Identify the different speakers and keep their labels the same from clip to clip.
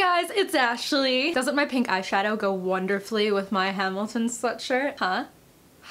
Speaker 1: guys, it's Ashley. Doesn't my pink eyeshadow go wonderfully with my Hamilton sweatshirt? Huh?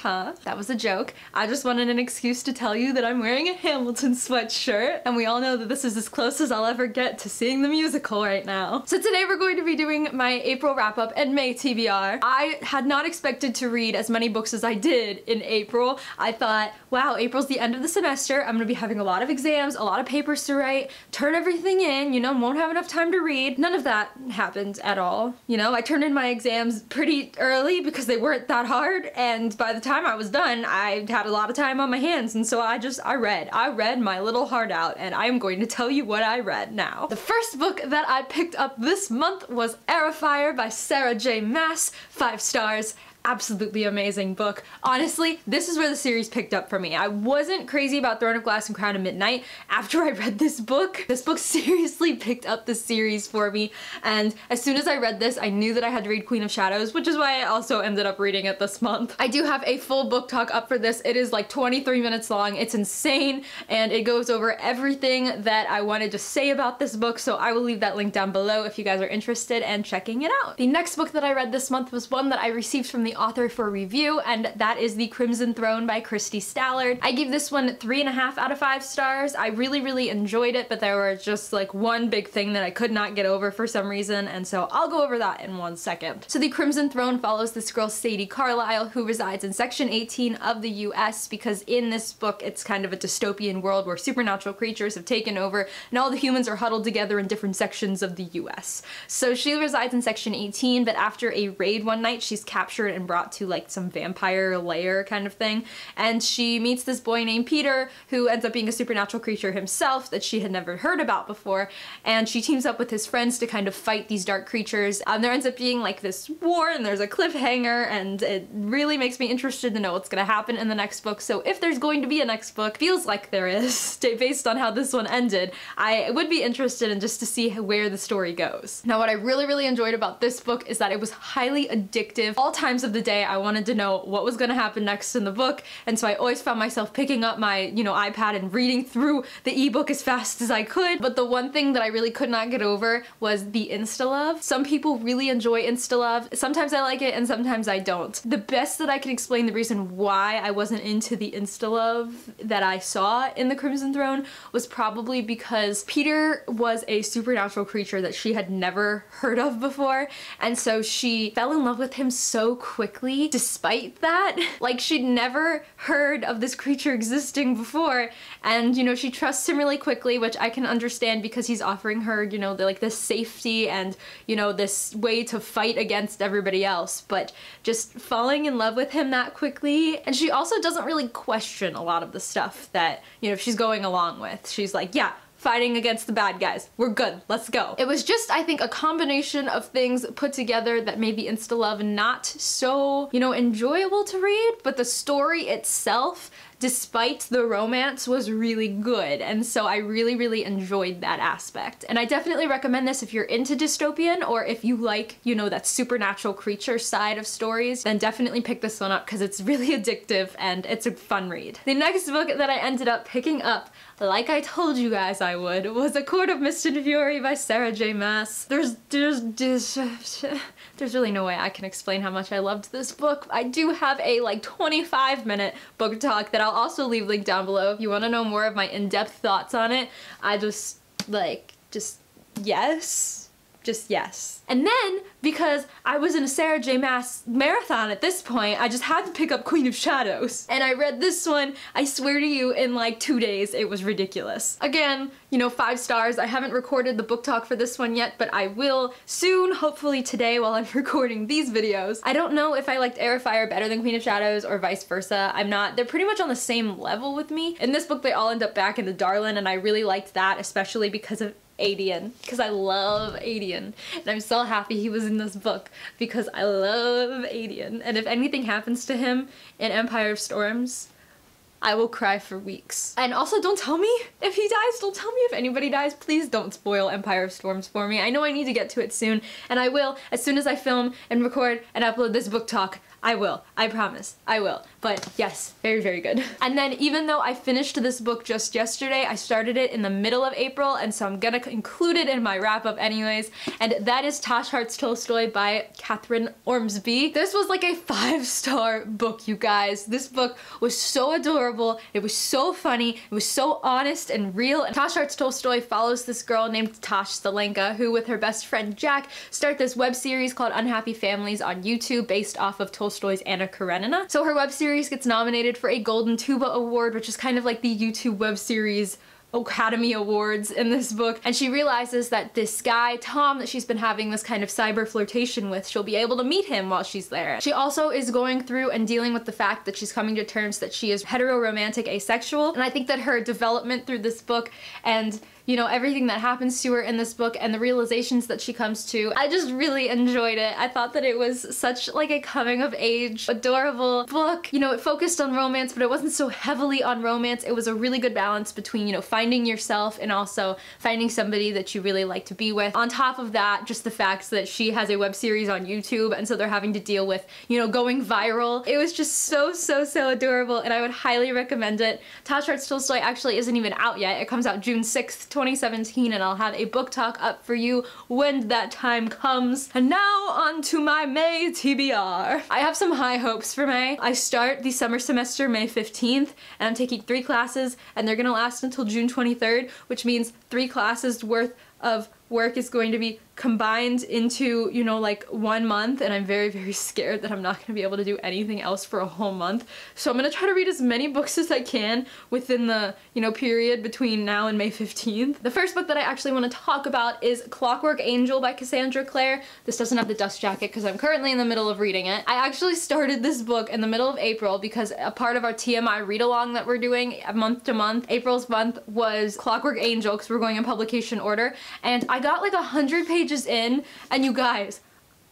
Speaker 1: That was a joke. I just wanted an excuse to tell you that I'm wearing a Hamilton sweatshirt, and we all know that this is as close as I'll ever get to seeing the musical right now. So today we're going to be doing my April wrap-up and May TBR. I had not expected to read as many books as I did in April. I thought, wow, April's the end of the semester. I'm gonna be having a lot of exams, a lot of papers to write, turn everything in, you know, won't have enough time to read. None of that happened at all. You know, I turned in my exams pretty early because they weren't that hard, and by the time I was done, I had a lot of time on my hands, and so I read my little heart out, and I am going to tell you what I read now. The first book that I picked up this month was Afire by Sarah J. Maas, 5 stars. Absolutely amazing book. Honestly, this is where the series picked up for me. I wasn't crazy about Throne of Glass and Crown of Midnight. After I read this book seriously picked up the series for me, and as soon as I read this, I knew that I had to read Queen of Shadows, which is why I also ended up reading it this month. I do have a full book talk up for this. It is like 23 minutes long. It's insane, and it goes over everything that I wanted to say about this book, so I will leave that link down below if you guys are interested in checking it out. The next book that I read this month was one that I received from the author for review, and that is The Crimson Throne by Christy Stallard. I gave this one 3.5 out of 5 stars. I really enjoyed it, but there was just like one big thing that I could not get over for some reason, and so I'll go over that in 1 second. So The Crimson Throne follows this girl Sadie Carlisle, who resides in Section 18 of the US, because in this book it's kind of a dystopian world where supernatural creatures have taken over and all the humans are huddled together in different sections of the US. So she resides in Section 18, but after a raid one night she's captured and brought to like some vampire lair kind of thing, and she meets this boy named Peter who ends up being a supernatural creature himself that she had never heard about before, and she teams up with his friends to kind of fight these dark creatures. There ends up being like this war, and there's a cliffhanger, and it really makes me interested to know what's gonna happen in the next book. So if there's going to be a next book, feels like there is, based on how this one ended, I would be interested in just to see where the story goes. Now what I really enjoyed about this book is that it was highly addictive. All times of the day I wanted to know what was gonna happen next in the book, and so I always found myself picking up my, you know, iPad and reading through the ebook as fast as I could. But the one thing that I really could not get over was the insta-love. Some people really enjoy insta-love. Sometimes I like it and sometimes I don't. The best that I can explain the reason why I wasn't into the insta-love that I saw in The Crimson Throne was probably because Peter was a supernatural creature that she had never heard of before, and so she fell in love with him so quickly despite that. Like, she'd never heard of this creature existing before, and you know, she trusts him really quickly, which I can understand because he's offering her, you know, like this safety and, you know, this way to fight against everybody else, but just falling in love with him that quickly. And she also doesn't really question a lot of the stuff that, you know, she's going along with. She's like, yeah, fighting against the bad guys. We're good. Let's go. It was just, I think, a combination of things put together that made the insta-love not so, you know, enjoyable to read, but the story itself, despite the romance, was really good, and so I really enjoyed that aspect. And I definitely recommend this if you're into dystopian, or if you like, you know, that supernatural creature side of stories, then definitely pick this one up because it's really addictive and it's a fun read. The next book that I ended up picking up, like I told you guys I would, was A Court of Mist and Fury by Sarah J. Maas. There's really no way I can explain how much I loved this book. I do have a like 25-minute book talk that I'll also leave linked down below if you want to know more of my in-depth thoughts on it. I just yes. And then, because I was in a Sarah J. Maas marathon at this point, I just had to pick up Queen of Shadows. And I read this one, I swear to you, in like 2 days. It was ridiculous. Again, you know, 5 stars. I haven't recorded the book talk for this one yet, but I will soon, hopefully today while I'm recording these videos. I don't know if I liked Afire better than Queen of Shadows or vice versa. I'm not. They're pretty much on the same level with me. In this book, they all end up back in the Darlin, and I really liked that, especially because of Adian, because I love Adian, and I'm so happy he was in this book because I love Adian, and if anything happens to him in Empire of Storms, I will cry for weeks. And also, don't tell me if he dies, don't tell me if anybody dies. Please don't spoil Empire of Storms for me. I know I need to get to it soon, and I will as soon as I film and record and upload this book talk. I will. I promise. I will. But yes, very, very good. And then even though I finished this book just yesterday, I started it in the middle of April, and so I'm gonna include it in my wrap up anyways, and that is Tosh Hearts Tolstoy by Catherine Ormsby. This was like a 5-star book, you guys. This book was so adorable, it was so funny, it was so honest and real. And Tosh Hearts Tolstoy follows this girl named Tosh Stalenka, who with her best friend Jack start this web series called Unhappy Families on YouTube based off of Tolstoy's Anna Karenina. So her web series gets nominated for a Golden Tuba Award, which is kind of like the YouTube web series Academy Awards in this book, and she realizes that this guy, Tom, that she's been having this kind of cyber flirtation with, she'll be able to meet him while she's there. She also is going through and dealing with the fact that she's coming to terms that she is hetero-romantic asexual, and I think that her development through this book and you know, everything that happens to her in this book and the realizations that she comes to, I just really enjoyed it. I thought that it was such like a coming of age, adorable book. You know, it focused on romance, but it wasn't so heavily on romance. It was a really good balance between, you know, finding yourself and also finding somebody that you really like to be with. On top of that, just the fact that she has a web series on YouTube, and so they're having to deal with, you know, going viral. It was just so adorable, and I would highly recommend it. Tosh Hearts Tolstoy actually isn't even out yet. It comes out June 6th, 2017, and I'll have a book talk up for you when that time comes. And now on to my May TBR. I have some high hopes for May. I start the summer semester May 15th, and I'm taking 3 classes, and they're gonna last until June 23rd, which means 3 classes worth of work is going to be combined into, you know, like 1 month, and I'm very scared that I'm not gonna be able to do anything else for a whole month. So I'm gonna try to read as many books as I can within the, you know, period between now and May 15th. The first book that I actually want to talk about is Clockwork Angel by Cassandra Clare. This doesn't have the dust jacket because I'm currently in the middle of reading it. I actually started this book in the middle of April because a part of our TMI read-along that we're doing month to month, April's month, was Clockwork Angel because we're going in publication order, and I got like 100 pages in, and you guys,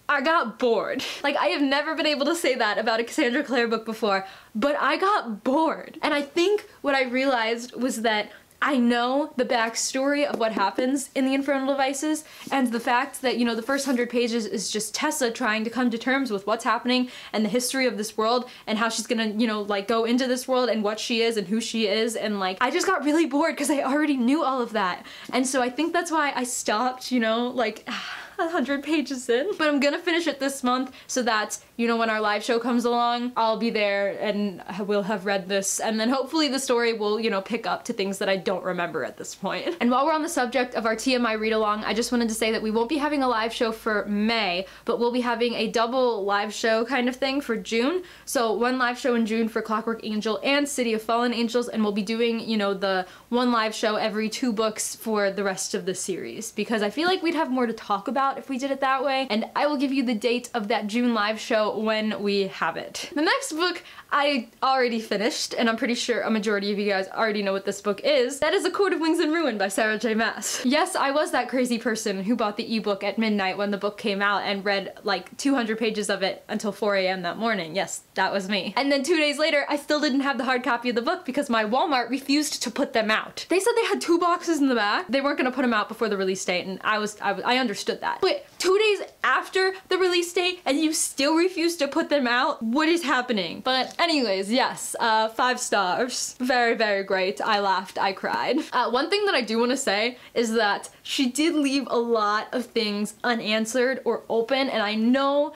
Speaker 1: I got bored. Like, I have never been able to say that about a Cassandra Clare book before, but I got bored. And I think what I realized was that I know the backstory of what happens in the Infernal Devices, and the fact that, you know, the first 100 pages is just Tessa trying to come to terms with what's happening and the history of this world and how she's gonna, you know, like go into this world and what she is and who she is, and like, I just got really bored because I already knew all of that. And so I think that's why I stopped, you know, like 100 pages in. But I'm gonna finish it this month so that, you know, when our live show comes along, I'll be there and we'll have read this, and then hopefully the story will, you know, pick up to things that I don't remember at this point. And while we're on the subject of our TMI read-along, I just wanted to say that we won't be having a live show for May, but we'll be having a double live show kind of thing for June. So 1 live show in June for Clockwork Angel and City of Fallen Angels, and we'll be doing, you know, the 1 live show every 2 books for the rest of the series, because I feel like we'd have more to talk about if we did it that way, and I will give you the date of that June live show when we have it. The next book I already finished, and I'm pretty sure a majority of you guys already know what this book is. That is A Court of Wings and Ruin by Sarah J Maas. Yes, I was that crazy person who bought the ebook at midnight when the book came out and read like 200 pages of it until 4 a.m. that morning. Yes, that was me. And then 2 days later, I still didn't have the hard copy of the book because my Walmart refused to put them out. They said they had 2 boxes in the back. They weren't gonna put them out before the release date, and I understood that. But 2 days after the release date, and you still refuse to put them out? What is happening? But anyways, yes, 5 stars. Very great. I laughed, I cried. One thing that I do want to say is that she did leave a lot of things unanswered or open, and I know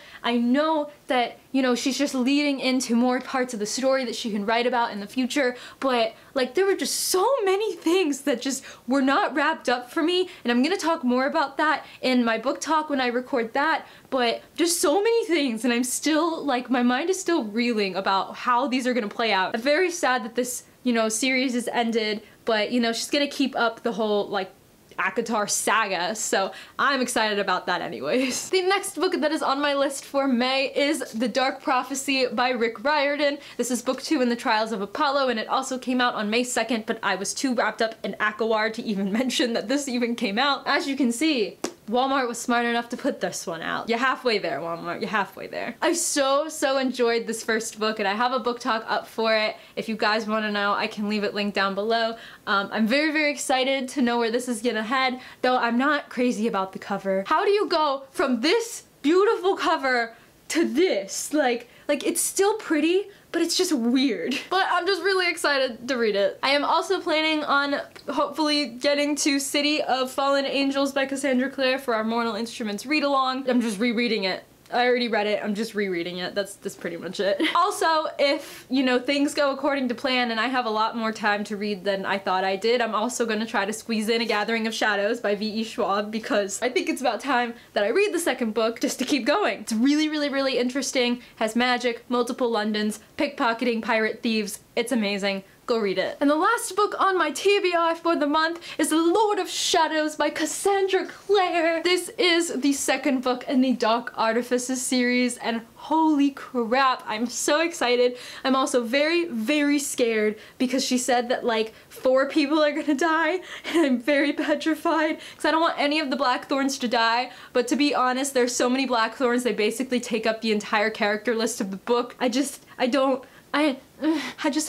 Speaker 1: that, you know, she's just leading into more parts of the story that she can write about in the future, but like, there were just so many things that just were not wrapped up for me, and I'm gonna talk more about that in my book talk when I record that, but just so many things, and I'm still, like, my mind is still reeling about how these are gonna play out. I'm very sad that this, you know, series is ended, but, you know, she's gonna keep up the whole, like, ACOTAR saga, so I'm excited about that anyways. The next book that is on my list for May is The Dark Prophecy by Rick Riordan. This is book 2 in the Trials of Apollo, and it also came out on May 2nd, but I was too wrapped up in ACOWAR to even mention that this even came out. As you can see, Walmart was smart enough to put this one out. You're halfway there, Walmart. You're halfway there. I so enjoyed this first book, and I have a book talk up for it. If you guys want to know, I can leave it linked down below. I'm very excited to know where this is gonna head, though I'm not crazy about the cover. How do you go from this beautiful cover to this. Like it's still pretty, but it's just weird. But I'm just really excited to read it. I am also planning on hopefully getting to City of Fallen Angels by Cassandra Clare for our Mortal Instruments read-along. I'm just rereading it. I already read it, I'm just rereading it. That's pretty much it. Also, if, you know, things go according to plan and I have a lot more time to read than I thought I did, I'm also gonna try to squeeze in A Gathering of Shadows by V.E. Schwab because I think it's about time that I read the second book just to keep going. It's really, really, really interesting, has magic, multiple Londons, pickpocketing, pirate thieves. It's amazing. Go read it. And the last book on my TBR for the month is The Lord of Shadows by Cassandra Clare. This is the second book in the Dark Artifices series, and holy crap, I'm so excited. I'm also very, very scared because she said that like 4 people are gonna die, and I'm very petrified because I don't want any of the Blackthorns to die, but to be honest, there's so many Blackthorns, they basically take up the entire character list of the book. I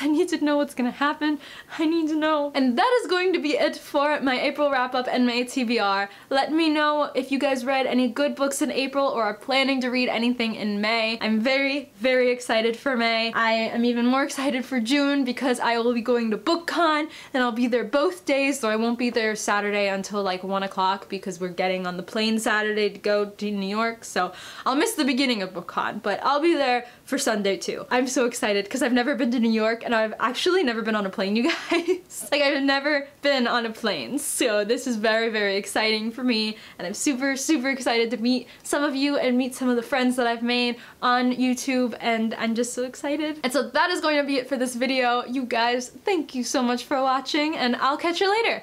Speaker 1: need to know what's gonna happen. I need to know. And that is going to be it for my April wrap-up and May TBR. Let me know if you guys read any good books in April or are planning to read anything in May. I'm very, very excited for May. I am even more excited for June because I will be going to BookCon and I'll be there both days, so I won't be there Saturday until like 1 o'clock because we're getting on the plane Saturday to go to New York, so I'll miss the beginning of BookCon, but I'll be there for Sunday too. I'm so excited because I've never been to New York and I've actually never been on a plane, you guys. Like, I've never been on a plane, so this is very, very exciting for me, and I'm super, super excited to meet some of you and meet some of the friends that I've made on YouTube, and I'm just so excited. And so that is going to be it for this video. You guys, thank you so much for watching, and I'll catch you later.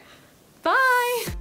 Speaker 1: Bye!